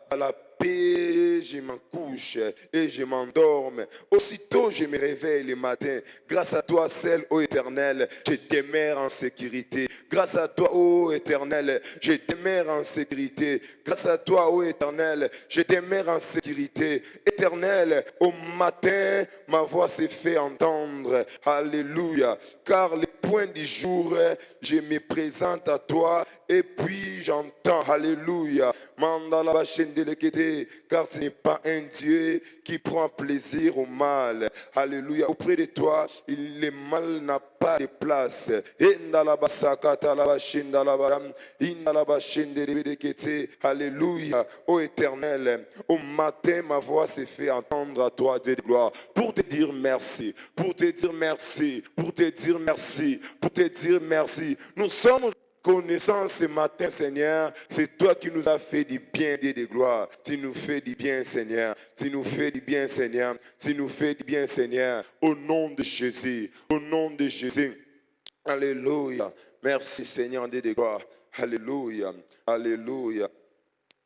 À la paix, je m'accouche et je m'endorme. Aussitôt, je me réveille le matin. Grâce à toi, seul, ô Éternel, je demeure en sécurité. Grâce à toi, ô Éternel, je demeure en sécurité. Grâce à toi, ô Éternel, je demeure en sécurité. Éternel, au matin, ma voix s'est fait entendre. Alléluia. Car le point du jour, je me présente à toi et puis j'entends. Alléluia. Car tu n'es pas un Dieu qui prend plaisir au mal. Alléluia. Auprès de toi, le mal n'a pas de place. Alléluia. Ô Éternel, au matin, ma voix s'est fait entendre à toi, Dieu de gloire, pour te dire merci, pour te dire merci, pour te dire merci, pour te dire merci. Nous sommes connaissance ce matin, Seigneur, c'est toi qui nous as fait du bien, Dieu de gloire. Tu nous fais du bien, Seigneur. Tu nous fais du bien, Seigneur. Tu nous fais du bien, Seigneur. Au nom de Jésus. Au nom de Jésus. Alléluia. Merci, Seigneur, Dieu de gloire. Alléluia. Alléluia.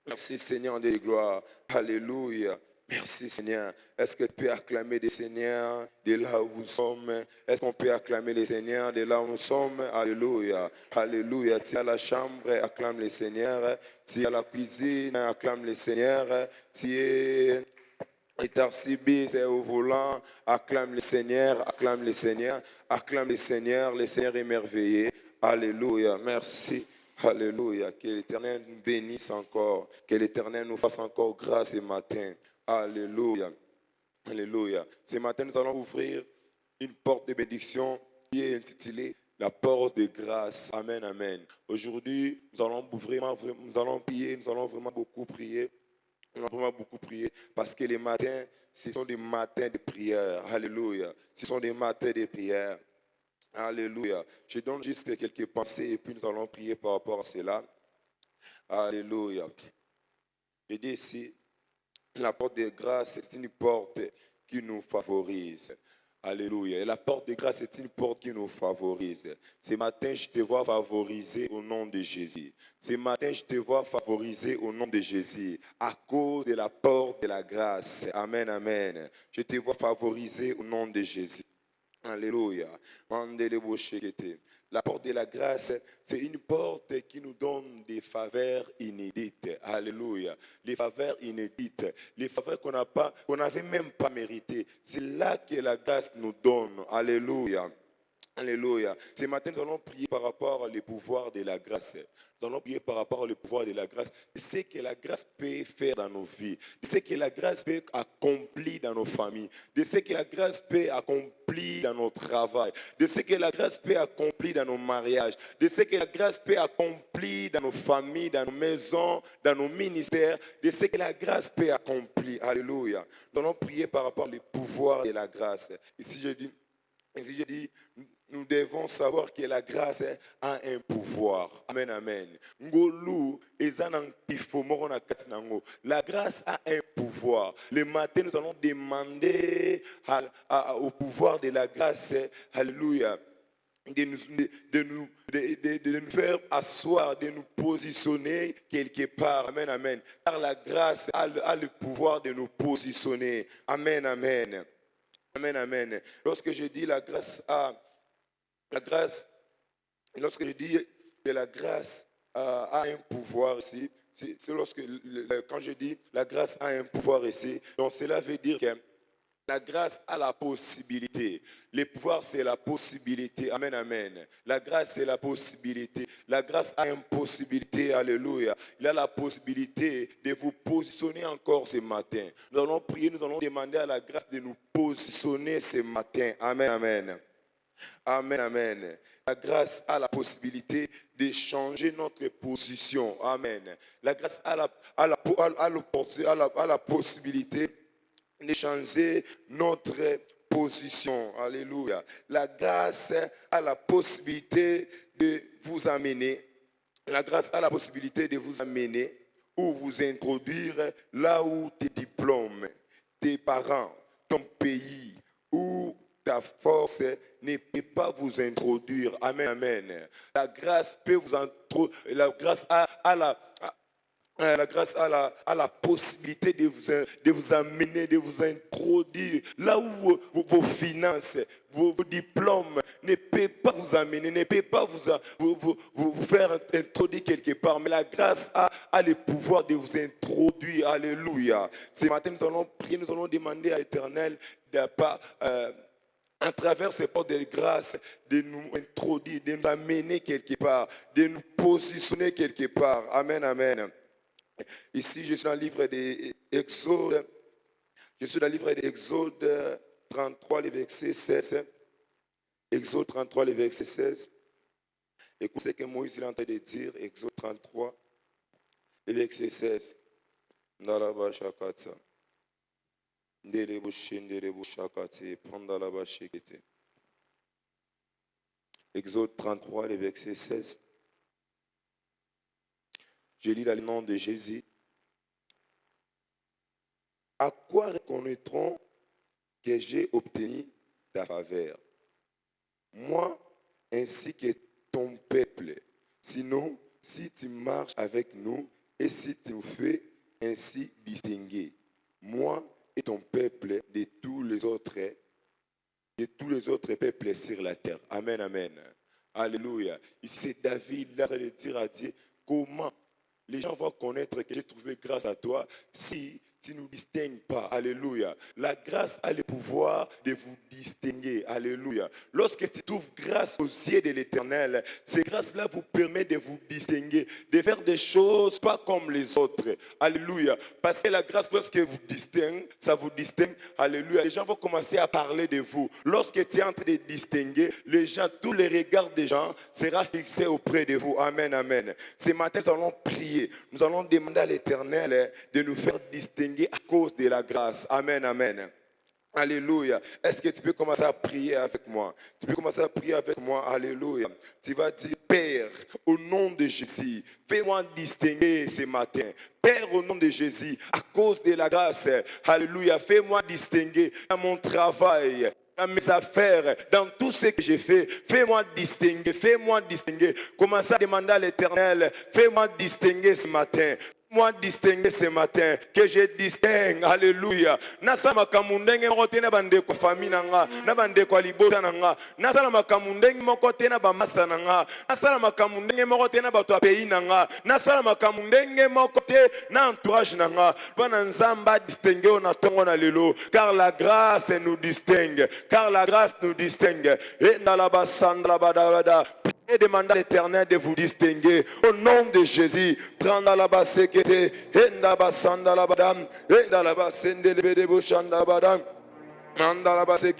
Merci, Seigneur, Dieu de gloire. Alléluia. Merci Seigneur. Est-ce que tu peux acclamer le Seigneur de là où nous sommes? Est-ce qu'on peut acclamer le Seigneur de là où nous sommes? Alléluia. Alléluia. Tu es à la chambre, acclame le Seigneur. Tu es à la cuisine, acclame le Seigneur. Tu es c'est au volant, acclame le Seigneur, acclame le Seigneur, acclame le Seigneur est merveilleux. Alléluia. Merci. Alléluia. Que l'Éternel nous bénisse encore. Que l'Éternel nous fasse encore grâce ce matin. Alléluia. Alléluia. Ce matin, nous allons ouvrir une porte de bénédiction qui est intitulée la porte de grâce. Amen, amen. Aujourd'hui, nous allons prier, nous allons vraiment beaucoup prier. Nous allons vraiment beaucoup prier parce que les matins, ce sont des matins de prière. Alléluia. Ce sont des matins de prière. Alléluia. Je donne juste quelques pensées et puis nous allons prier par rapport à cela. Alléluia. Je dis ici, la porte de grâce, c'est une porte qui nous favorise. Alléluia. Et la porte de grâce, c'est une porte qui nous favorise. Ce matin, je te vois favoriser au nom de Jésus. Ce matin, je te vois favoriser au nom de Jésus. À cause de la porte de la grâce. Amen, amen. Je te vois favoriser au nom de Jésus. Alléluia. La porte de la grâce, c'est une porte qui nous donne des faveurs inédites. Alléluia. Les faveurs inédites. Les faveurs qu'on n'avait même pas méritées. C'est là que la grâce nous donne. Alléluia. Alléluia. Ce matin, nous allons prier par rapport au pouvoir de la grâce. Nous allons prier par rapport au pouvoir de la grâce. De ce que la grâce peut faire dans nos vies. De ce que la grâce peut accomplir dans nos familles. De ce que la grâce peut accomplir dans nos travail. De ce que la grâce peut accomplir dans nos mariages. De ce que la grâce peut accomplir dans nos familles, dans nos maisons, dans nos ministères. De ce que la grâce peut accomplir. Alléluia. Nous allons prier par rapport au pouvoir de la grâce. Ici, je dis, nous devons savoir que la grâce a un pouvoir. Amen, amen. La grâce a un pouvoir. Le matin, nous allons demander au pouvoir de la grâce, alléluia, de nous faire asseoir, de nous positionner quelque part. Amen, amen. Car la grâce a le pouvoir de nous positionner. Amen, amen. Amen, amen. Lorsque je dis lorsque je dis que la grâce a un pouvoir ici, c'est quand je dis la grâce a un pouvoir ici, donc cela veut dire que la grâce a la possibilité. Le pouvoir, c'est la possibilité. Amen, amen. La grâce, c'est la possibilité. La grâce a une possibilité. Alléluia. Il a la possibilité de vous positionner encore ce matin. Nous allons prier, nous allons demander à la grâce de nous positionner ce matin. Amen, amen. Amen, amen. La grâce a la possibilité de changer notre position. Amen. La grâce a la possibilité de changer notre position. Alléluia. La grâce a la possibilité de vous amener. La grâce a la possibilité de vous amener ou vous introduire là où tes diplômes, tes parents, ton pays ou ta force ne peut pas vous introduire. Amen, amen. La grâce peut vous introduire. La grâce a la possibilité de vous amener, de vous introduire là où vos finances, vos diplômes ne peuvent pas vous amener, ne peuvent pas vous faire introduire quelque part. Mais la grâce a le pouvoir de vous introduire. Alléluia. Ce matin, nous allons prier, nous allons demander à l'Éternel de pas... à travers ces portes de grâce, de nous introduire, de nous amener quelque part, de nous positionner quelque part. Amen, amen. Ici, je suis dans le livre d'Exode. Je suis dans le livre d'Exode 33, le verset 16. Exode 33, le verset 16. Écoutez ce que Moïse est en train de dire. Exode 33, le verset 16. Exode 33, le verset 16. Je lis dans le nom de Jésus. À quoi reconnaîtrons que j'ai obtenu ta faveur, moi ainsi que ton peuple? Sinon, si tu marches avec nous et si tu nous fais ainsi distinguer, moi et ton peuple de tous les autres peuples sur la terre. Amen, amen. Alléluia. Ici, c'est David, il a de dire à Dieu, comment les gens vont connaître que j'ai trouvé grâce à toi si tu ne nous distingues pas. Alléluia. La grâce a le pouvoir de vous distinguer. Alléluia. Lorsque tu trouves grâce aux yeux de l'Éternel, ces grâces-là vous permettent de vous distinguer, de faire des choses pas comme les autres. Alléluia. Parce que la grâce, lorsque vous distingue, ça vous distingue. Alléluia. Les gens vont commencer à parler de vous. Lorsque tu es en train de distinguer, les gens, tous les regards des gens seront fixés auprès de vous. Amen, amen. Ce matin, nous allons prier. Nous allons demander à l'Éternel de nous faire distinguer à cause de la grâce. Amen, amen. Alléluia. Est-ce que tu peux commencer à prier avec moi? Tu peux commencer à prier avec moi. Alléluia. Tu vas dire, Père, au nom de Jésus, fais-moi distinguer ce matin. Père, au nom de Jésus, à cause de la grâce, alléluia, fais-moi distinguer dans mon travail, dans mes affaires, dans tout ce que j'ai fait. Fais-moi distinguer, fais-moi distinguer. Commencez à demander à l'Éternel, fais-moi distinguer ce matin. Moi distinguer ce matin, que je distingue, alléluia. Nasa makamundenge mokote na bande kwa famille nanga, na bande kwa libota nanga. Nasa na makamundenge mokote na ba master nanga. Nasa na makamundenge mokote na bato pays nanga. Nasa na makamundenge mokote na entourage nanga. Bana nzamba distingue on atongo na lelo, car la grâce nous distingue, car la grâce nous distingue. Et na la basanda la badabada. Et demandez à l'Éternel de vous distinguer au nom de Jésus. Prends la basse et la basanda la badam, et la basse de l'ebedebouchanda la badam. Prends la basse et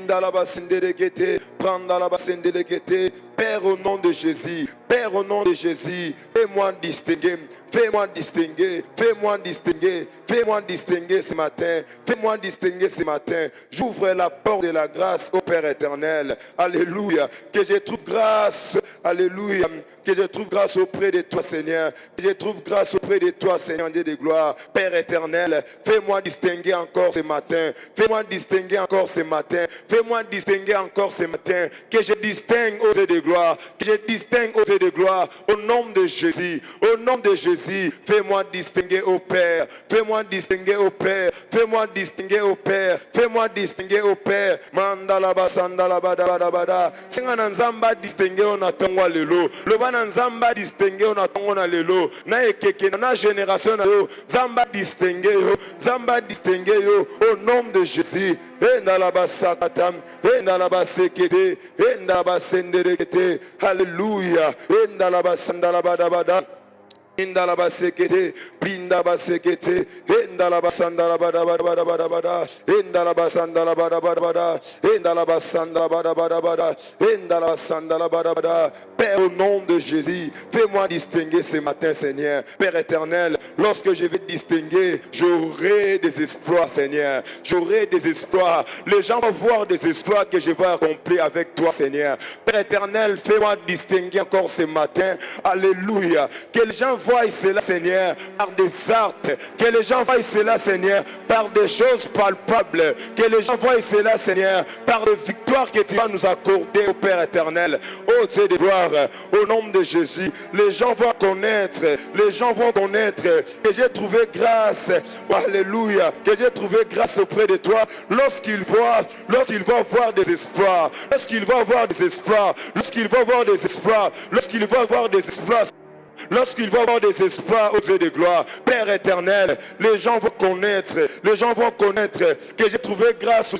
la basse de l'ekete, prends la basse de l'ekete. Père, au nom de Jésus, Père, au nom de Jésus, fais-moi distinguer, fais-moi distinguer, fais-moi distinguer, fais-moi distinguer ce matin, fais-moi distinguer ce matin. J'ouvre la porte de la grâce au Père éternel. Alléluia. Que je trouve grâce, alléluia. Que je trouve grâce auprès de toi, Seigneur. Que je trouve grâce auprès de toi, Seigneur Dieu de gloire. Père éternel, fais-moi distinguer encore ce matin. Fais-moi distinguer encore ce matin. Fais-moi distinguer encore ce matin. Que je distingue aux yeux de gloire, que je distingue aux yeux de gloire, au nom de Jésus, au nom de Jésus, fais-moi distinguer au Père, fais-moi distinguer au Père, fais-moi distinguer au Père, fais-moi distinguer au Père. Mandala basandala bada bada bada. Singa nzamba distinguer on atongwa lelo, le bana nzamba distinguer on atongwa lelo. Na ekeke na génération na yo, nzamba distinguer yo, nzamba distinguer yo, au nom de Jésus. Et dans la basakatam, et dans la basekete, et dans la basenderekete. Alléluia. Indala basandala badabada. Indala basekete, brinda basekete, indala basandala badabada, indala basandala badabada, indala basandala badabada, indala basandala badabada. Père, au nom de Jésus, fais-moi distinguer ce matin, Seigneur. Père éternel, lorsque je vais distinguer, j'aurai des exploits, Seigneur. J'aurai des exploits. Les gens vont voir des exploits que je vais accomplir avec toi, Seigneur. Père éternel, fais-moi distinguer encore ce matin. Alléluia. Que les gens voient cela, Seigneur, par des actes. Que les gens voient cela, Seigneur, par des choses palpables. Que les gens voient cela, Seigneur, par des victoires que tu vas nous accorder, au Père éternel. Oh Dieu de gloire, au nom de Jésus, les gens vont connaître, que j'ai trouvé grâce, alléluia, que j'ai trouvé grâce auprès de toi lorsqu'ils vont voir des espoirs, lorsqu'ils vont voir des espoirs, lorsqu'ils vont voir des espoirs, lorsqu'ils vont voir des espoirs. Lorsqu'il va avoir des espoirs au Dieu de gloire, Père éternel, les gens vont connaître que j'ai trouvé grâce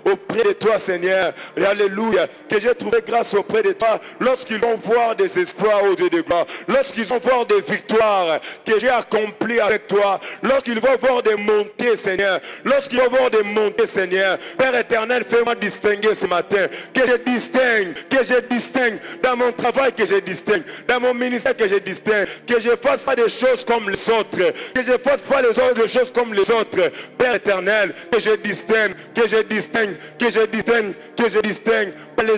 auprès de toi, Seigneur. Alléluia, que j'ai trouvé grâce auprès de toi lorsqu'ils vont voir des espoirs au Dieu de gloire, lorsqu'ils vont voir des victoires que j'ai accomplies avec toi, lorsqu'ils vont voir des montées, Seigneur, lorsqu'ils vont voir des montées, Seigneur. Père éternel, fais-moi distinguer ce matin, que je distingue dans mon travail, que je distingue dans mon ministère, que je distingue, que je ne fasse pas des choses comme les autres, que je ne fasse pas les choses comme les autres. Père éternel, que je distingue par les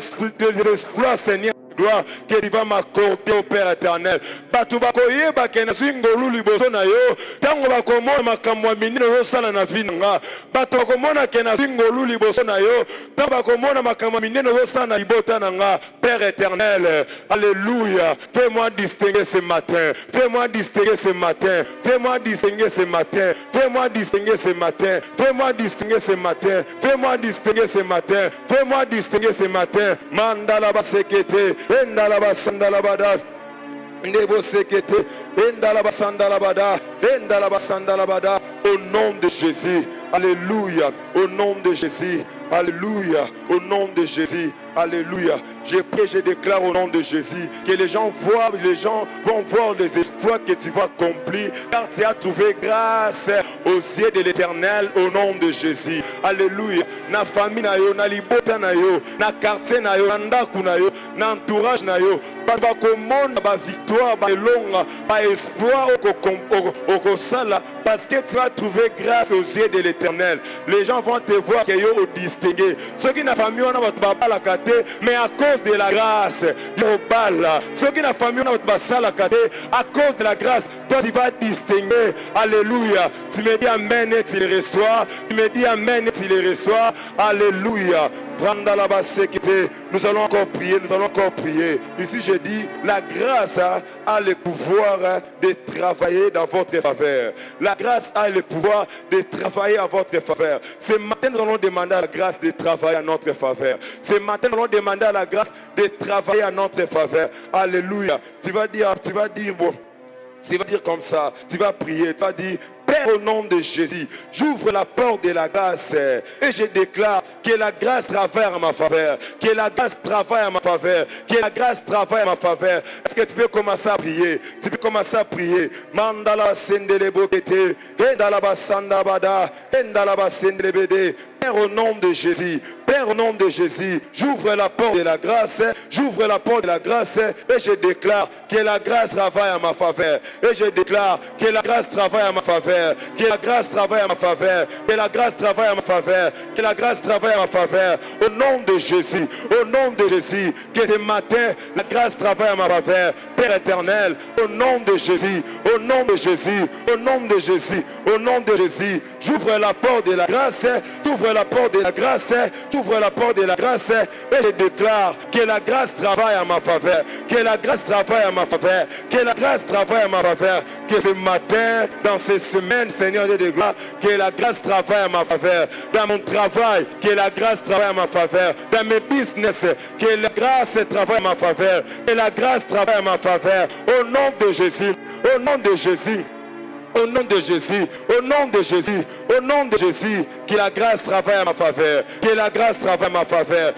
exploits, Seigneur, gloire que tu vas m'accorder au Père éternel. Batu bakoyeba ke na singolu liboso na yo tango bakomona makambo ya minene osala na vie nga. Batu bakomona ke na singolu liboso na yo tango bakomona makambo ya minene osala na libota na nga. Père éternel, alléluia, fais-moi distinguer ce matin, fais-moi distinguer ce matin, fais-moi distinguer ce matin, fais-moi distinguer ce matin, fais-moi distinguer ce matin, fais-moi distinguer ce matin, fais-moi distinguer ce matin. Mandala basekete endalaba sandalabada ndebo sekete endalaba sandalabada au nom de Jésus, alléluia, au nom de Jésus, alléluia, au nom de Jésus, alléluia. Je prie, je déclare au nom de Jésus que les gens vont voir les exploits que tu vas accomplir, car tu as trouvé grâce aux yeux de l'Éternel au nom de Jésus, alléluia. Na famille na yo, na libota na yo, na quartier na yo, na ndaku na yo, na entourage na yo, ba komona ba victoire, ba longa, ba espoir au kosala, parce que tu vas trouver grâce aux yeux de l'Éternel. Les gens vont te voir que yo distingué. Ceux qui n'ont famille on a votre baba la kate, mais à cause de la grâce, yo bala. Ceux qui n'ont famille on a votre basa la kate, à cause de la grâce, toi tu vas distinguer. Alléluia. Tu me dis amen et tu les reçois. Tu me dis amen et tu les reçois. Alléluia. Nous allons encore prier, Ici je dis, la grâce a le pouvoir de travailler dans votre faveur. La grâce a le pouvoir de travailler à votre faveur. Ce matin, nous allons demander à la grâce de travailler à notre faveur. Ce matin, nous allons demander à la grâce de travailler à notre faveur. Alléluia. Tu vas dire comme ça, tu vas prier, tu vas dire, Père, au nom de Jésus, j'ouvre la porte de la grâce et je déclare que la grâce travaille à ma faveur, que la grâce travaille à ma faveur, que la grâce travaille à ma faveur. Est-ce que tu peux commencer à prier? Tu peux commencer à prier. Mandala sendele bokete, endala basanda bada, endala basendele bede. Père, au nom de Jésus, Père, au nom de Jésus, j'ouvre la porte de la grâce, j'ouvre la porte de la grâce et je déclare que la grâce travaille à ma faveur. Et je déclare que la grâce travaille à ma faveur, que la grâce travaille à ma faveur, que la grâce travaille à ma faveur, que la grâce travaille à ma faveur. Au nom de Jésus, que ce matin, la grâce travaille à ma faveur. Père éternel, au nom de Jésus, au nom de Jésus, au nom de Jésus, au nom de Jésus, j'ouvre la porte de la grâce, j'ouvre la porte de la grâce, j'ouvre la porte de la grâce et je déclare que la grâce travaille à ma faveur, que la grâce travaille à ma faveur, que la grâce travaille à ma faveur, que ce matin, dans ces semaines, Seigneur Dieu de gloire, que la grâce travaille à ma faveur, dans mon travail, que la grâce travaille à ma faveur, dans mes business, que la grâce travaille à ma faveur, que la grâce travaille à ma faveur, au nom de Jésus, au nom de Jésus. Au nom de Jésus, au nom de Jésus, au nom de Jésus, que la grâce travaille à ma faveur, que la grâce travaille à ma faveur,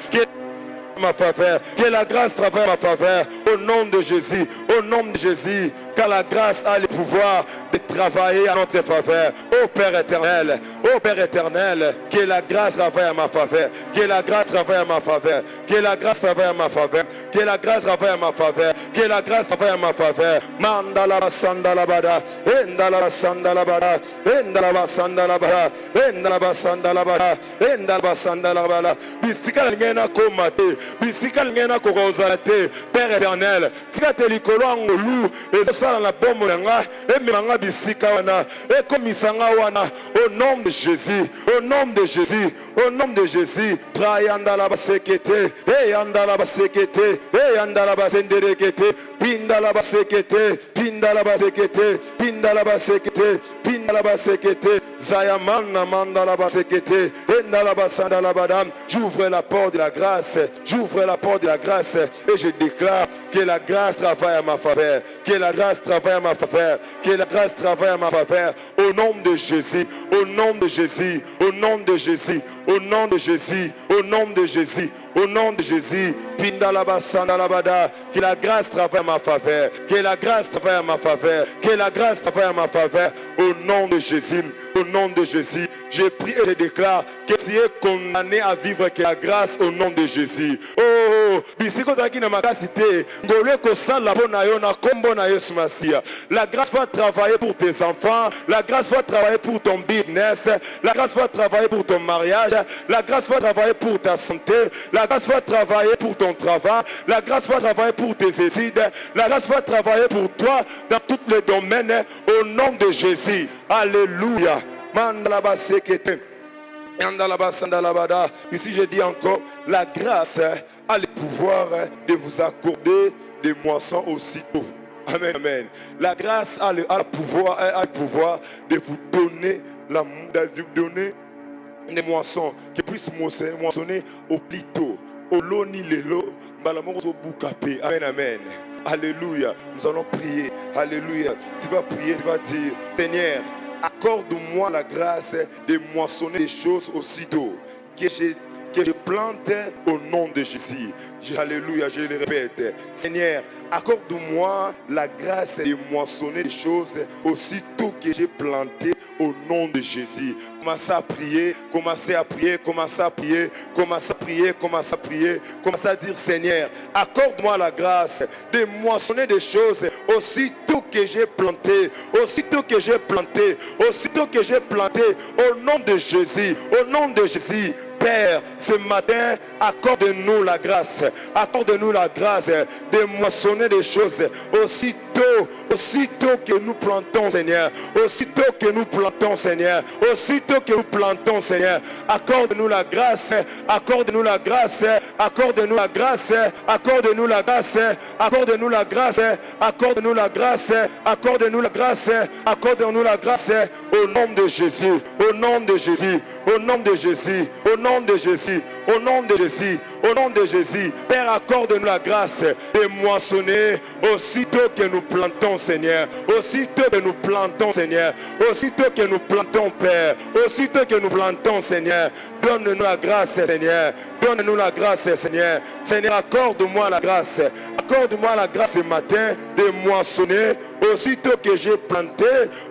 que la grâce travaille à ma faveur, au nom de Jésus, au nom de Jésus, car la grâce a le pouvoir de travailler à notre faveur. Ô Père éternel, Oh Père éternel, que la grâce travaille à ma faveur. Que la grâce travaille à ma faveur. Que la grâce travaille à ma faveur. Que la grâce travaille à ma faveur. Que la grâce travaille à ma faveur. Mandala basanda bada. Endala basanda bada. Endala basanda bada. Endala basanda bada. Endala basanda bada. Bisika ngena komate. Bisika ngena kokozate. Père éternel, tika telikolo angolu. Et ça dans la bombe nga. Et manga bisika wana. Et komisanga wana. Au nom de Jésus. Au nom de Jésus. Au nom de Jésus. Trayandala basekete. Et yandala basekete. Et yandala basenderekete. Pindala basekete. Pindala basekete. Pindala basekete. Pindala basekete. Zayamana mandala basekete. Endala basandala badam. J'ouvre la porte de la grâce. J'ouvre la porte de la grâce. Et je déclare que la grâce travaille à ma faveur. Que la grâce travaille à ma faveur. Que la grâce travaille à ma faveur. Au nom de Jésus. Au nom de Jésus. Au nom de Jésus. Au nom de Jésus. Au nom de Jésus. Au nom de Jésus, Pindalaba Sandalabada, que la grâce travaille à ma faveur, que la grâce travaille à ma faveur, que la grâce travaille à ma faveur, au nom de Jésus, au nom de Jésus, je prie et je déclare que tu es condamné à vivre que la grâce au nom de Jésus. Oh, bisiko zaki na makasite, ngolwe ko sala bona yo na kombo na Yesu Masia. La grâce va travailler pour tes enfants, la grâce va travailler pour ton business, la grâce va travailler pour ton mariage, la grâce va travailler pour ta santé, la grâce va travailler pour ton travail, la grâce va travailler pour tes études, la grâce va travailler pour toi dans tous les domaines au nom de Jésus. Alléluia. Ici je dis encore, la grâce a le pouvoir de vous accorder des moissons aussitôt. Amen, amen. La grâce a le pouvoir de vous donner des moissons qui puissent moissonner au plus tôt. Au loni lelo, balamoro boukape. Amen, amen. Alléluia. Nous allons prier. Alléluia. Tu vas prier, tu vas dire, Seigneur, accorde-moi la grâce de moissonner des choses aussitôt que je plante au nom de Jésus. Alléluia, je le répète. Seigneur, accorde-moi la grâce de moissonner des choses aussitôt que j'ai planté au nom de Jésus. Commencez à prier, commencez à prier, commencez à prier, commencez à prier, commencez à prier, commencez à dire Seigneur, accorde-moi la grâce de moissonner des choses aussitôt que j'ai planté, aussitôt que j'ai planté, aussitôt que j'ai planté au nom de Jésus, au nom de Jésus. Père, ce matin, accorde-nous la grâce de moissonner des choses aussitôt que nous plantons, Seigneur, aussitôt que nous plantons, Seigneur, aussitôt que nous plantons, Seigneur, accorde-nous la grâce, accorde-nous la grâce, accorde-nous la grâce, accorde-nous la grâce, accorde-nous la grâce, accorde-nous la grâce, accorde-nous la grâce, accorde-nous la grâce, au nom de Jésus, au nom de Jésus, au nom de Jésus, au nom de Jésus, au nom de Jésus, au nom de Jésus. Père, accorde-nous la grâce de moissonner aussitôt que nous plantons, Seigneur, aussitôt que nous plantons, Seigneur, aussitôt que nous plantons, Père, aussitôt que nous plantons, Seigneur. Donne-nous la grâce, Seigneur. Donne-nous la grâce, Seigneur. Seigneur, accorde-moi la grâce. Accorde-moi la grâce ce matin de moissonner aussitôt que j'ai planté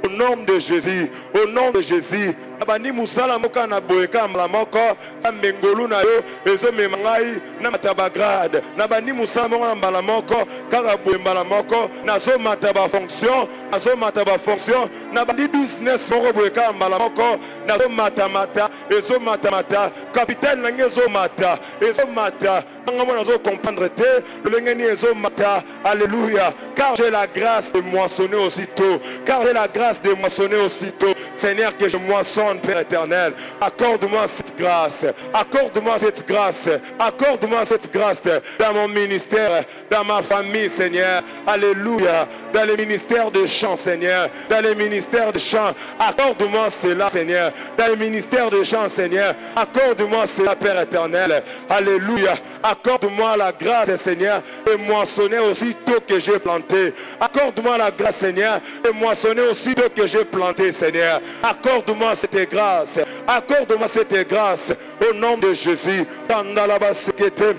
au nom de Jésus. Au nom de Jésus. Abani musala moka na boeka mlamoko na mengolu na yo ezo memangai na matabagrade na bani musala moka na mbalamoko kaka boe mbalamoko na zo mataba fonction na bani business moko boeka mbalamoko na zo matamata ezo matamata capitaine na ngezo mata ezo mata ngamo na zo comprendre te le ngeni ezo mata. Alléluia. Car j'ai la grâce de moissonner aussitôt, car j'ai la grâce de moissonner aussitôt. Seigneur, que je moissonne, Père éternel. Accorde-moi cette grâce. Accorde-moi cette grâce. Accorde-moi cette grâce dans mon ministère, dans ma famille, Seigneur. Alléluia. Dans les ministères de chant, Seigneur. Dans les ministères de chant. Accorde-moi cela, Seigneur. Dans les ministères de chant, Seigneur. Accorde-moi cela, Père éternel. Alléluia. Accorde-moi la grâce, Seigneur, de moissonner aussitôt que j'ai planté. Accorde-moi la grâce, Seigneur, de moissonner aussitôt que j'ai planté, Seigneur. Accorde-moi cette grâce. Accorde-moi cette grâce. Au nom de Jésus. Indalabasekete.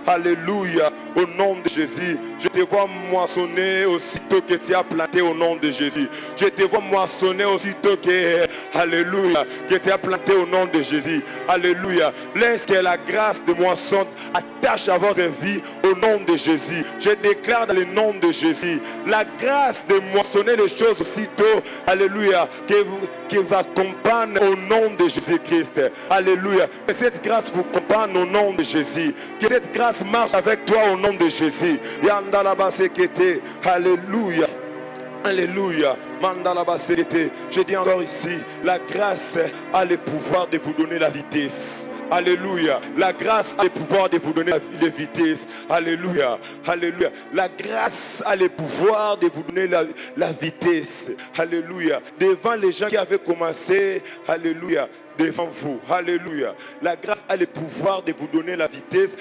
Alléluia. Au nom de Jésus, je te vois moissonner aussitôt que tu as planté au nom de Jésus. Je te vois moissonner aussitôt que, alléluia, que tu as planté au nom de Jésus. Alléluia. Laisse que la grâce de moisson attache à votre vie au nom de Jésus. Je déclare dans le nom de Jésus la grâce de moissonner les choses aussitôt, alléluia, qui vous accompagne au nom de Jésus-Christ. Alléluia. Que cette grâce vous accompagne au nom de Jésus. Que cette grâce marche avec toi au nom de Jésus. Alléluia. Alléluia. Je dis encore ici, la grâce a le pouvoir de vous donner la vitesse. Alléluia. La grâce a le pouvoir de vous donner la vitesse. Alléluia. Alléluia. La grâce a le pouvoir de vous donner la vitesse. Alléluia. Devant les gens qui avaient commencé, alléluia, devant vous. Alléluia. La grâce a le pouvoir de vous donner la vitesse.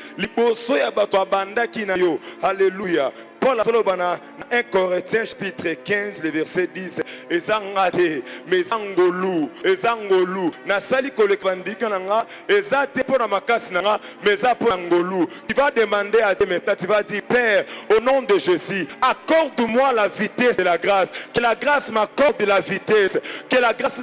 Alléluia. Paul a dans 1 Corinthiens chapitre 15, le verset 10. Ezangade, mezangolu, ezangolu. Nasali kolekandika nanga, ezate pour la makas nanga, meza pour angolu. Tu vas demander à Dieu maintenant, tu vas dire, Père, au nom de Jésus, accorde-moi la vitesse de la grâce. Que la grâce m'accorde de la vitesse. Que la grâce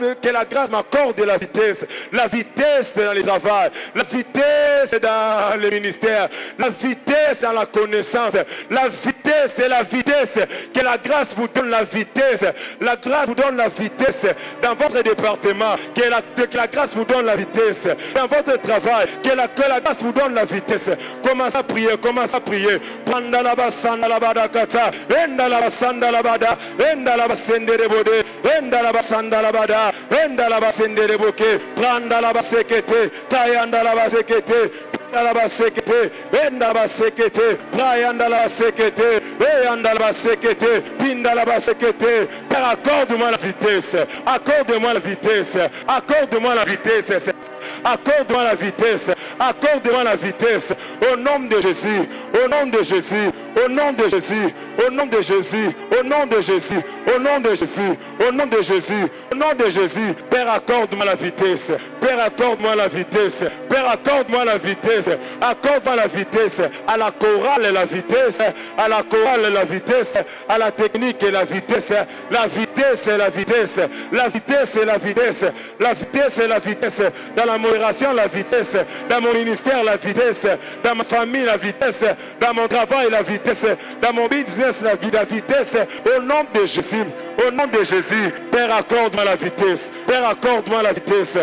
m'accorde de la vitesse. La vitesse dans le travail. La vitesse dans le ministère. La vitesse dans la connaissance. La vitesse, c'est la vitesse. Que la grâce vous donne la vitesse. La grâce vous donne la vitesse dans votre département. Que la grâce vous donne la vitesse dans votre travail. Que la grâce vous donne la vitesse. Commence à prier, commence à prier. Pranda la basanda la bada kata. Enda la basanda la bada. Enda la basende rebode. Enda la basanda la bada. Enda la basende reboke. Pranda la basekete. Tayanda la basekete. Andalaba sekete, endaba sekete, prayandalaba sekete, eyandalaba sekete, pindalaba sekete. Père, accorde-moi la vitesse, accorde-moi la vitesse, accorde-moi la vitesse, accorde-moi la vitesse, accorde-moi la vitesse, au nom de Jésus, au nom de Jésus, au nom de Jésus, au nom de Jésus, au nom de Jésus, au nom de Jésus, au nom de Jésus, au nom de Jésus. Père, accorde-moi la vitesse, Père, accorde-moi la vitesse, Père, accorde-moi la vitesse, accorde-moi la vitesse, à la chorale et la vitesse, à la chorale et la vitesse, à la technique et la vitesse, la vitesse et la vitesse, la vitesse et la vitesse, la vitesse et la vitesse, dans la modération la vitesse, dans mon ministère la vitesse, dans ma famille la vitesse, dans mon travail la vitesse, dans mon business la vitesse, au nom de Jésus, au nom de Jésus. Père, accorde-moi la vitesse, Père, accorde-moi la vitesse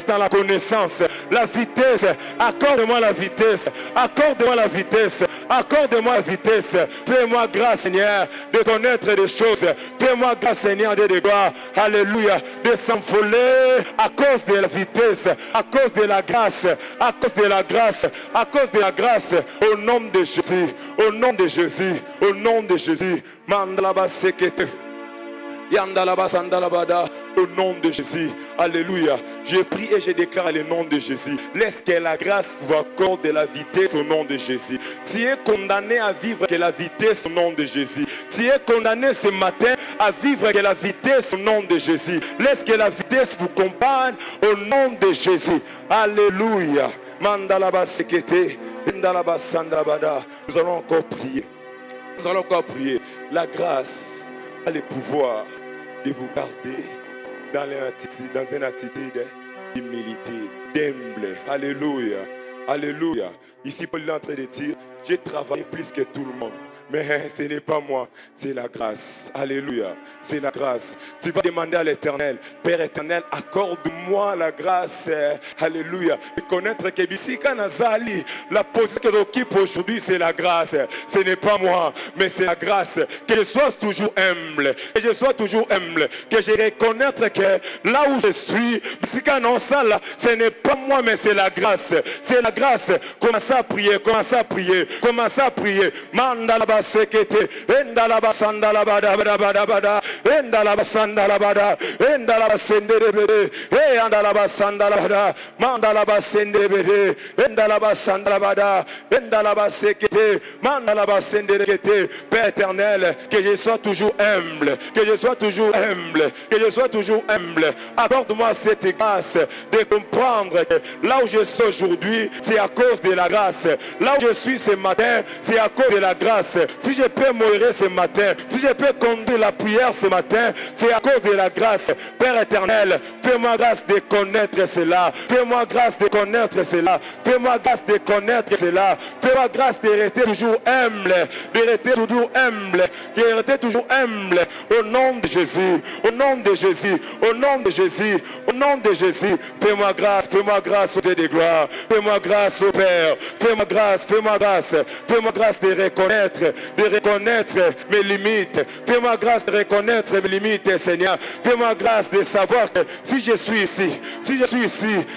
dans la connaissance, la vitesse, accorde-moi la vitesse, accorde-moi la vitesse, accorde-moi la vitesse. Fais-moi grâce, Seigneur, de connaître des choses. Fais-moi grâce, Seigneur, de gloire. Alléluia. De s'envoler à cause de la vitesse, à cause de la grâce, à cause de la grâce, à cause de la grâce. Au nom de Jésus, au nom de Jésus, au nom de Jésus. Mandalaba sekete. Yandalaba sandalabada. Au nom de Jésus, alléluia. Je prie et je déclare le nom de Jésus. Laisse que la grâce vous accorde de la vitesse au nom de Jésus. Tu es condamné à vivre que la vitesse au nom de Jésus. Tu es condamné ce matin à vivre que la vitesse au nom de Jésus. Laisse que la vitesse vous compagne au nom de Jésus. Alléluia. Mandalaba sekete, indalaba sandalabada. Nous allons encore prier. Nous allons encore prier. La grâce a le pouvoir de vous garder dans une attitude d'humilité, d'humble. Alléluia. Alléluia. Ici, Paul est en train de dire, j'ai travaillé plus que tout le monde. Mais ce n'est pas moi, c'est la grâce. Alléluia. C'est la grâce. Tu vas demander à l'Éternel, Père éternel, accorde-moi la grâce. Alléluia. Et connaître que Bissika Nazali, la position que j'occupe aujourd'hui, c'est la grâce. Ce n'est pas moi, mais c'est la grâce. Que je sois toujours humble. Que je sois toujours humble. Que je reconnaisse que là où je suis, Bissika Nazali, ce n'est pas moi, mais c'est la grâce. C'est la grâce. Commencez à prier, commencez à prier, commencez à prier. Mandala Endalaba sekete, endalaba sandala bada bada bada bada, endalaba sandala bada, endalaba sendere bede, endalaba sandala bada, mandalaba sendere bede, endalaba sandala bada, endalaba sekete, mandalaba sendere kete. Père éternel, que je sois toujours humble, que je sois toujours humble, que je sois toujours humble. Accorde-moi cette grâce de comprendre que là où je suis aujourd'hui, c'est à cause de la grâce. Là où je suis ce matin, c'est à cause de la grâce. Si je peux mourir ce matin, si je peux conduire la prière ce matin, c'est à cause de la grâce. Père éternel, fais-moi grâce de connaître cela. Fais-moi grâce de connaître cela. Fais-moi grâce de connaître cela. Fais-moi grâce de rester toujours humble, de rester toujours humble, de rester toujours humble. Au nom de Jésus, au nom de Jésus, au nom de Jésus, au nom de Jésus. Fais-moi grâce au Dieu de gloire. Fais-moi grâce au Père. Fais-moi grâce, fais-moi grâce. Fais-moi grâce de reconnaître mes limites. Fais-moi grâce de reconnaître mes limites, Seigneur. Fais-moi grâce de savoir que si je suis ici,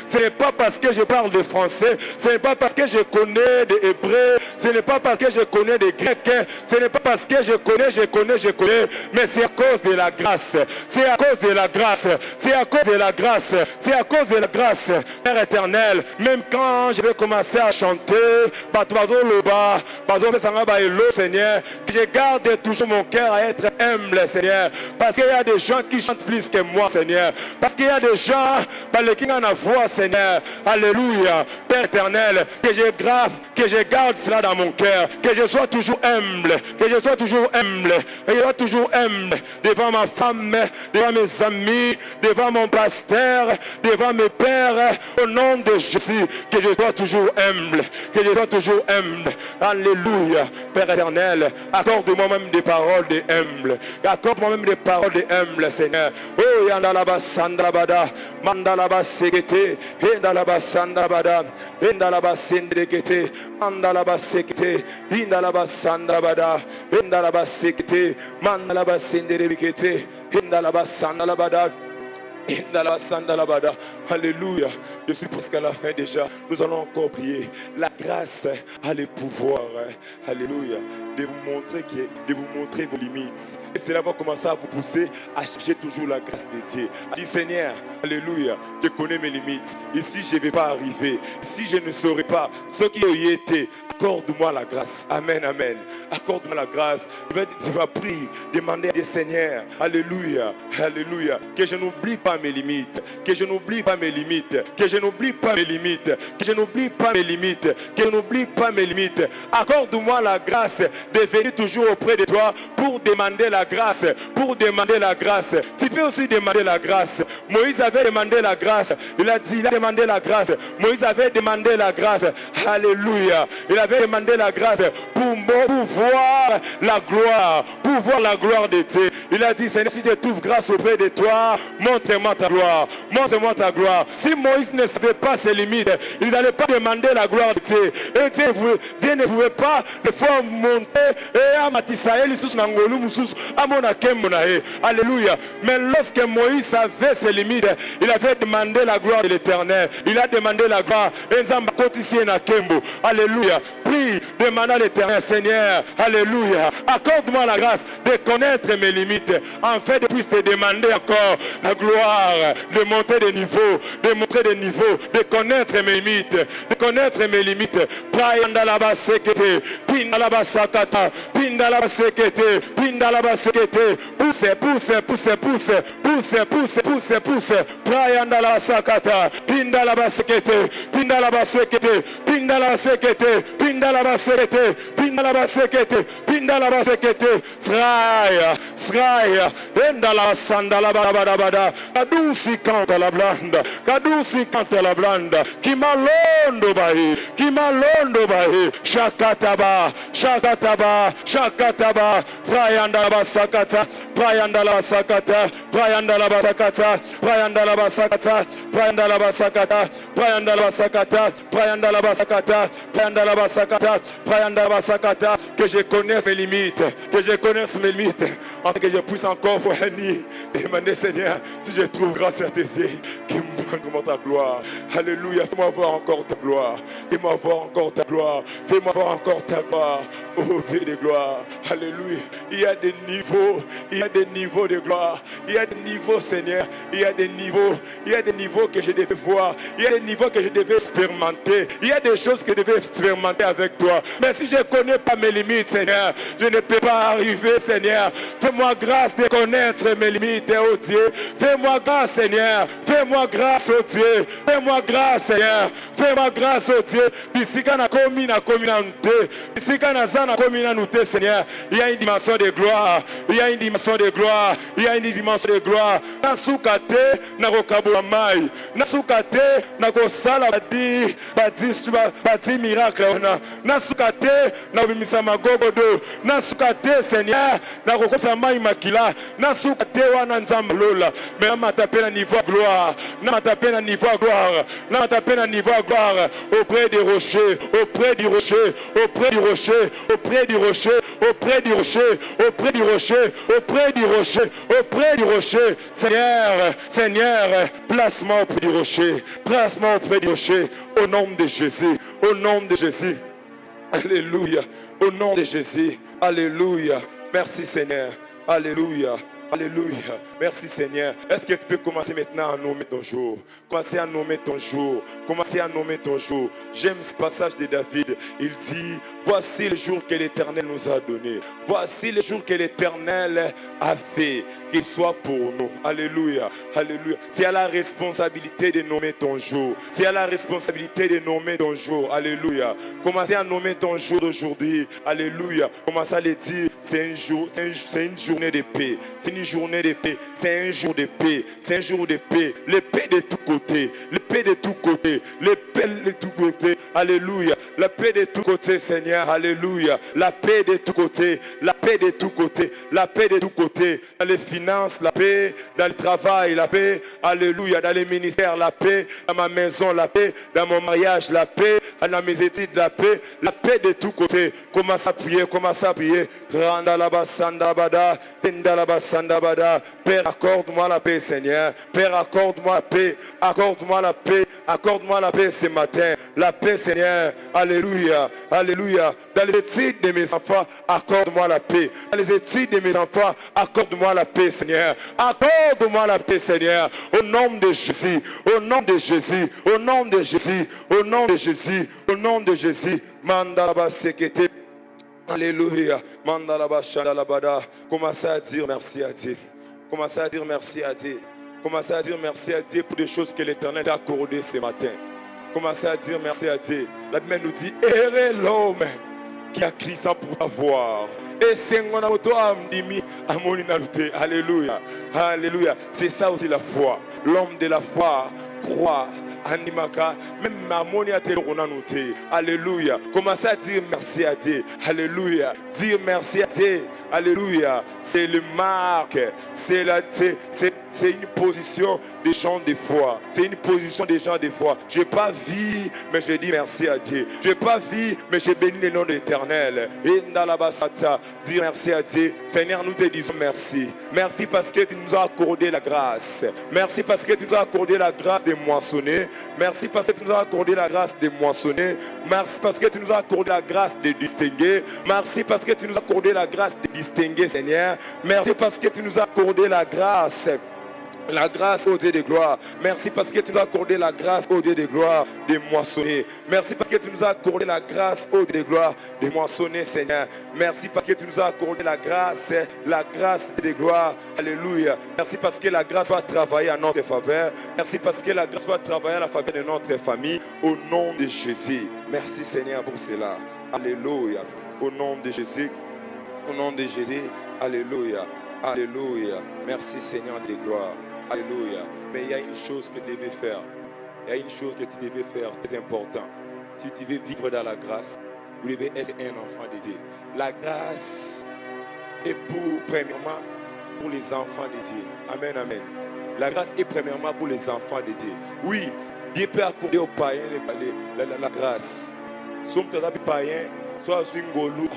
ce n'est pas parce que je parle de français, ce n'est pas parce que je connais des hébreux, ce n'est pas parce que je connais des grecs, ce n'est pas parce que je connais, mais c'est à cause de la grâce. C'est à cause de la grâce. C'est à cause de la grâce. C'est à cause de la grâce. Père éternel, même quand je vais commencer à chanter, Seigneur, je garde toujours mon cœur à être humble, Seigneur, parce qu'il y a des gens qui chantent plus que moi, Seigneur, parce qu'il y a des gens qui ont la voix, Seigneur. Alléluia. Père éternel, que je garde cela dans mon cœur, que je sois toujours humble, que je sois toujours humble, que je sois toujours humble devant ma femme, devant mes amis, devant mon pasteur, devant mes pères, au nom de Jésus, que je sois toujours humble, que je sois toujours humble. Alléluia. Père éternel, accorde-moi même des paroles de humble, accorde-moi même des paroles de humble, Seigneur. Oh, yandalaba sandabada, mandalaba segete, endalaba sandabada, endalaba sendrekete, mandalaba sekete, indalaba sandabada, endalaba sekete, mandalaba sendrekete, endalaba sandalabada. Alléluia. Je suis presque à la fin déjà. Nous allons encore prier. La grâce a le pouvoir. Alléluia. De vous montrer vos limites. Et cela va commencer à vous pousser à chercher toujours la grâce de Dieu. À dire Seigneur, alléluia, je connais mes limites. Ici je ne vais pas arriver. Ici je ne saurais pas ce qui y était. Accorde-moi la grâce. Amen, amen. Accorde-moi la grâce. Tu vas prier, demander à Dieu Seigneur. Alléluia, alléluia. Que je n'oublie pas mes limites. Que je n'oublie pas mes limites. Que je n'oublie pas mes limites. Que je n'oublie pas mes limites. Que je n'oublie pas mes limites. Accorde-moi la grâce de venir toujours auprès de toi pour demander la grâce. Pour demander la grâce. Tu peux aussi demander la grâce. Moïse avait demandé la grâce. Il a demandé la grâce. Moïse avait demandé la grâce. Alléluia. Il avait demandé la grâce pour voir la gloire. Pour voir la gloire de Dieu. Il a dit Seigneur, si je trouve grâce auprès de toi, montre-moi ta gloire. Montre-moi ta gloire. Si Moïse ne savait pas ses limites, il n'allait pas demander la gloire de Dieu. Et Dieu ne pouvait pas le faire monter. Alléluia. Mais lorsque Moïse savait ses limites, il avait demandé la gloire de l'Éternel. Il a demandé la gloire. Alléluia. Prie, demande à l'Éternel, Seigneur. Alléluia. Accorde-moi la grâce de connaître mes limites. En fait, de puisse te demander encore la gloire, de monter des niveaux, de montrer des niveaux, de connaître mes limites, de connaître mes limites. Prayandalaba sekete, pindalaba sakata, pindalaba sekete, pindalaba sekete, pousse, pousse, pousse, pousse, pousse, pousse, pousse, pousse, prayandalaba sakata, pindalaba sekete, pindalaba sekete, pindalaba sekete, pindalaba sekete, pindalaba sekete, pindalaba sekete, sraya, sraya, endala sandala bada, kadusi canta la blanda, kadusi canta la blanda, kimalondo bahi, shakataba, shakataba, shakataba, prayanda basakata, prayanda la basakata, prayanda la basakata, prayanda la basakata, prayanda la basakata, prayanda la basakata, prayanda la basakata, prayanda la basakata, prayanda la basakata, que je connaisse mes limites, que je connaisse mes limites, afin que je puisse encore venir demander Seigneur, si je trouve grâce à tes yeux, encore ta gloire. Alléluia. Fais-moi voir encore ta gloire. Fais-moi voir encore ta gloire. Fais-moi voir encore ta gloire. Oh Dieu de gloire. Alléluia. Il y a des niveaux. Il y a des niveaux de gloire. Il y a des niveaux, Seigneur. Il y a des niveaux. Il y a des niveaux que je devais voir. Il y a des niveaux que je devais expérimenter. Il y a des choses que je devais expérimenter avec toi. Mais si je ne connais pas mes limites, Seigneur, je ne peux pas arriver, Seigneur. Fais-moi grâce de connaître mes limites, oh Dieu. Fais-moi grâce, Seigneur. Fais-moi grâce, oh Dieu. Fais-moi grâce, Seigneur. Fais-moi grâce, oh Dieu. Bisika na komi na nute. Bisika na zana komi na nute, Seigneur. Il y a une dimension de gloire. Il y a une dimension de gloire. Il y a une dimension de gloire. Nasukate na kokabula mai. Nasukate na kosala badi miracle. Nasukate na bimisa magogodo. Nasukate, Seigneur, na kokosa mai makila. Nasukate wana nzamba lola. Mais na taper na niveau gloire. Na taper na niveau gloire. Na taper na niveau gloire auprès des rochers, auprès du rocher, auprès du rocher, auprès du rocher, auprès du rocher, auprès du rocher, auprès du rocher, auprès du rocher. Seigneur, Seigneur, place-moi auprès du rocher. Place-moi auprès du rocher au nom de Jésus. Au nom de Jésus. Alléluia. Au nom de Jésus. Alléluia. Merci Seigneur. Alléluia. Alléluia. Merci Seigneur. Est-ce que tu peux commencer maintenant à nommer ton jour? Commencer à nommer ton jour. Commencer à nommer ton jour. J'aime ce passage de David. Il dit, voici le jour que l'Éternel nous a donné. Voici le jour que l'Éternel a fait. Qu'il soit pour nous. Alléluia. Alléluia. Tu as la responsabilité de nommer ton jour. Tu as la responsabilité de nommer ton jour. Alléluia. Commencez à nommer ton jour d'aujourd'hui. Alléluia. Commencez à le dire. C'est un jour, c'est une journée de paix. C'est une journée de paix. C'est un jour de paix. C'est un jour de paix. Le paix de tous côtés. Le paix de tous côtés. Le paix de tous côtés. Alléluia. La paix de tous côtés, Seigneur. Alléluia. La paix de tous côtés. La paix de tous côtés. La paix de tous côtés. Dans les finances, la paix. Dans le travail, la paix. Alléluia. Dans les ministères, la paix. Dans ma maison, la paix. Dans mon mariage, la paix. Dans mes études, la paix. La paix de tous côtés. Commence à prier. Commence à prier. Père, accorde-moi la paix, Seigneur. Père, accorde-moi la paix. Accorde-moi la paix. Accorde-moi la paix ce matin. La paix, Seigneur. Alléluia. Alléluia. Dans les études de mes enfants, accorde-moi la paix. Dans les études de mes enfants, accorde-moi la paix, Seigneur. Accorde-moi la paix, Seigneur. Au nom de Jésus. Au nom de Jésus. Au nom de Jésus. Au nom de Jésus. Au nom de Jésus. Mandalaba sekete. Alléluia. Mandalaba shandalabada. Commencez à dire merci à Dieu. Commencez à dire merci à Dieu. Commencez à dire merci à Dieu pour des choses que l'Éternel t'a accordées ce matin. Commencez à dire merci à Dieu. La Bible nous dit, errez l'homme qui a crié ça pour t'avoir. Et c'est Alléluia. Alléluia. C'est ça aussi la foi. L'homme de la foi croit. Animaka, même Mamoni a été renouté. Alléluia. Commencez à dire merci à Dieu. Alléluia. Dire merci à Dieu. Alléluia. C'est le marque. C'est une position des gens de foi. C'est une position des gens de foi. Je n'ai pas vu, mais je dis merci à Dieu. Je n'ai pas vu, mais je bénis le nom de l'Éternel. Et Ndalabasata, dire merci à Dieu. Seigneur, nous te disons merci. Merci parce que tu nous as accordé la grâce. Merci parce que tu nous as accordé la grâce de moissonner. Merci parce que tu nous as accordé la grâce de moissonner. Merci parce que tu nous as accordé la grâce de distinguer. Merci parce que tu nous as accordé la grâce de distinguer, Seigneur. Merci parce que tu nous as accordé la grâce. La grâce au Dieu de gloire. Merci parce que tu nous as accordé la grâce au Dieu de gloire de moissonner. Merci parce que tu nous as accordé la grâce au Dieu de gloire de moissonner, Seigneur. Merci parce que tu nous as accordé la grâce de gloire. Alléluia. Merci parce que la grâce va travailler en notre faveur. Merci parce que la grâce va travailler à la faveur de notre famille. Au nom de Jésus. Merci Seigneur pour cela. Alléluia. Au nom de Jésus. Au nom de Jésus. Alléluia. Alléluia. Merci Seigneur de gloire. Alléluia. Mais il y a une chose que tu devais faire. Il y a une chose que tu devais faire, c'est important. Si tu veux vivre dans la grâce, vous devez être un enfant de Dieu. La grâce est premièrement pour les enfants de Dieu. Amen, amen. La grâce est premièrement pour les enfants de Dieu. Oui, Dieu peut accorder aux païens la grâce. Soit tu es païen, soit tu es ngolou,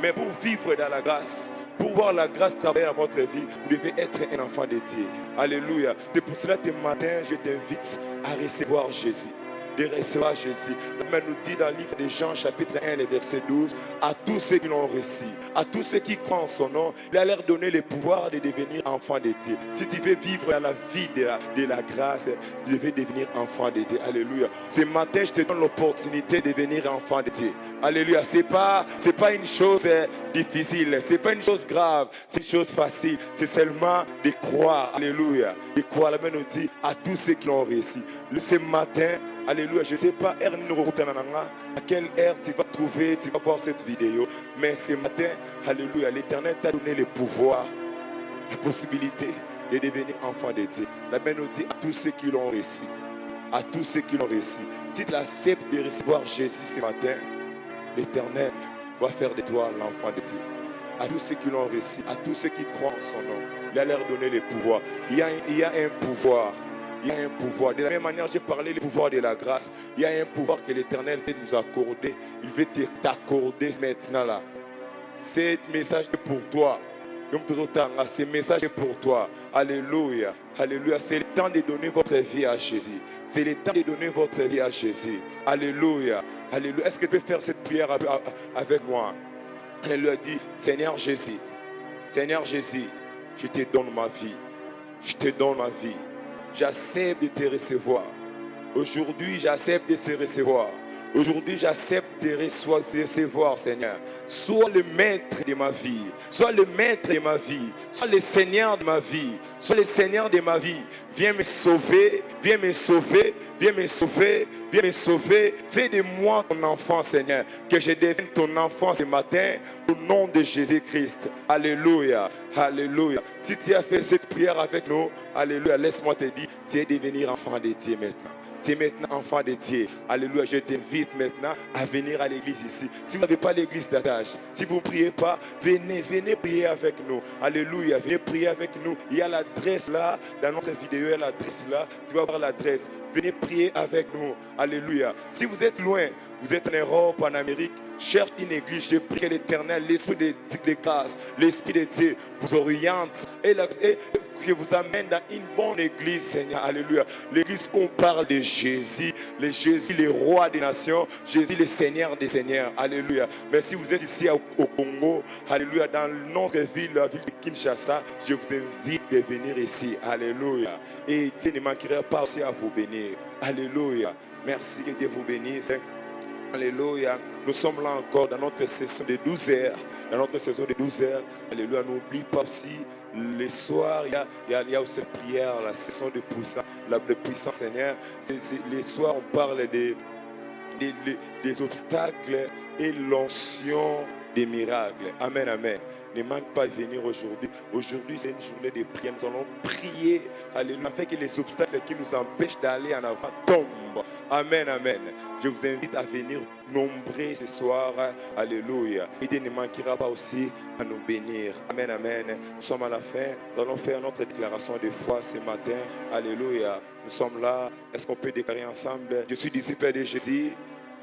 mais pour vivre dans la grâce, Pour voir la grâce travailler dans votre vie, vous devez être un enfant de Dieu. Alléluia. C'est pour cela que ce matin, je t'invite à recevoir Jésus. De recevoir Jésus. La Bible nous dit dans le livre de Jean, chapitre 1, le verset 12, à tous ceux qui l'ont reçu, à tous ceux qui croient en son nom, il a leur donné le pouvoir de devenir enfant de Dieu. Si tu veux vivre dans la vie de la grâce, tu devais devenir enfant de Dieu. Alléluia. Ce matin, je te donne l'opportunité de devenir enfant de Dieu. Alléluia. C'est pas une chose difficile, c'est pas une chose grave, c'est une chose facile. C'est seulement de croire. Alléluia. De croire. La Bible nous dit à tous ceux qui l'ont reçu. Ce matin, alléluia, je ne sais pas à quelle heure tu vas trouver, tu vas voir cette vidéo. Mais ce matin, alléluia, l'Éternel t'a donné le pouvoir, la possibilité de devenir enfant de Dieu. La Bible nous dit à tous ceux qui l'ont reçu. À tous ceux qui l'ont reçu. Si tu acceptes de recevoir Jésus ce matin, l'Éternel va faire de toi l'enfant de Dieu. À tous ceux qui l'ont reçu, à tous ceux qui croient en son nom, il a leur donné le pouvoir. Il y a un pouvoir. Il y a un pouvoir. De la même manière, j'ai parlé du pouvoir de la grâce. Il y a un pouvoir que l'Éternel veut nous accorder. Il veut t'accorder maintenant là. Ce message est pour toi. Ce message est pour toi. Alléluia. Alléluia. C'est le temps de donner votre vie à Jésus. C'est le temps de donner votre vie à Jésus. Alléluia. Alléluia. Est-ce que tu peux faire cette prière avec moi? Alléluia. Dit, Seigneur Jésus. Seigneur Jésus, je te donne ma vie. Je te donne ma vie. J'accepte de te recevoir. Aujourd'hui, j'accepte de te recevoir. Aujourd'hui, j'accepte de recevoir, Seigneur. Sois le maître de ma vie. Sois le maître de ma vie. Sois le Seigneur de ma vie. Sois le Seigneur de ma vie. Viens me sauver. Viens me sauver. Viens me sauver. Viens me sauver. Fais de moi ton enfant, Seigneur. Que je devienne ton enfant ce matin. Au nom de Jésus-Christ. Alléluia. Alléluia. Si tu as fait cette prière avec nous, alléluia, laisse-moi te dire, tu es devenir enfant de Dieu maintenant. Tu es maintenant enfant de Dieu. Alléluia. Je t'invite maintenant à venir à l'église ici. Si vous n'avez pas l'église d'attache, si vous ne priez pas, venez prier avec nous. Alléluia. Venez prier avec nous. Il y a l'adresse là, dans notre vidéo, il y a l'adresse là. Tu vas voir l'adresse. Venez prier avec nous. Alléluia. Si vous êtes loin, vous êtes en Europe, en Amérique, cherche une église. Je prie que l'Éternel, l'Esprit de grâce, l'Esprit de Dieu vous oriente et que vous amène dans une bonne église, Seigneur. Alléluia. L'église où on parle de Jésus, Jésus, le roi des nations, Jésus, le Seigneur des seigneurs. Alléluia. Mais si vous êtes ici au Congo, alléluia, dans notre ville, la ville de Kinshasa, je vous invite de venir ici. Alléluia. Et Dieu ne manquera pas aussi à vous bénir. Alléluia. Merci, que Dieu vous bénisse. Alléluia. Nous sommes là encore dans notre session de 12 heures. Dans notre saison de 12 heures. Alléluia. N'oublie pas aussi, les soirs, il y a aussi prière, la session de puissance, Seigneur. Les soirs, on parle des obstacles et l'onction des miracles. Amen, amen. Ne manque pas de venir aujourd'hui. Aujourd'hui, c'est une journée de prière. Nous allons prier, alléluia, afin que les obstacles qui nous empêchent d'aller en avant tombent. Amen, amen. Je vous invite à venir nombreux ce soir. Alléluia. Et Dieu ne manquera pas aussi à nous bénir. Amen, amen. Nous sommes à la fin. Nous allons faire notre déclaration de foi ce matin. Alléluia. Nous sommes là. Est-ce qu'on peut déclarer ensemble? Je suis disciple de Jésus.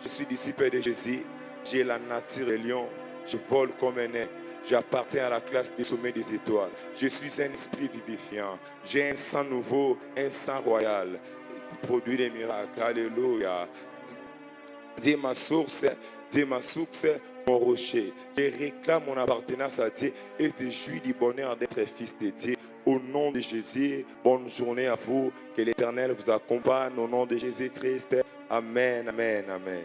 Je suis disciple de Jésus. J'ai la nature de lion. Je vole comme un aigle. J'appartiens à la classe des sommets des étoiles. Je suis un esprit vivifiant. J'ai un sang nouveau, un sang royal. Produit des miracles. Alléluia. Dieu ma source, mon rocher. Je réclame mon appartenance à Dieu et je jouis du bonheur d'être fils de Dieu. Au nom de Jésus, bonne journée à vous. Que l'Éternel vous accompagne au nom de Jésus-Christ. Amen, amen, amen.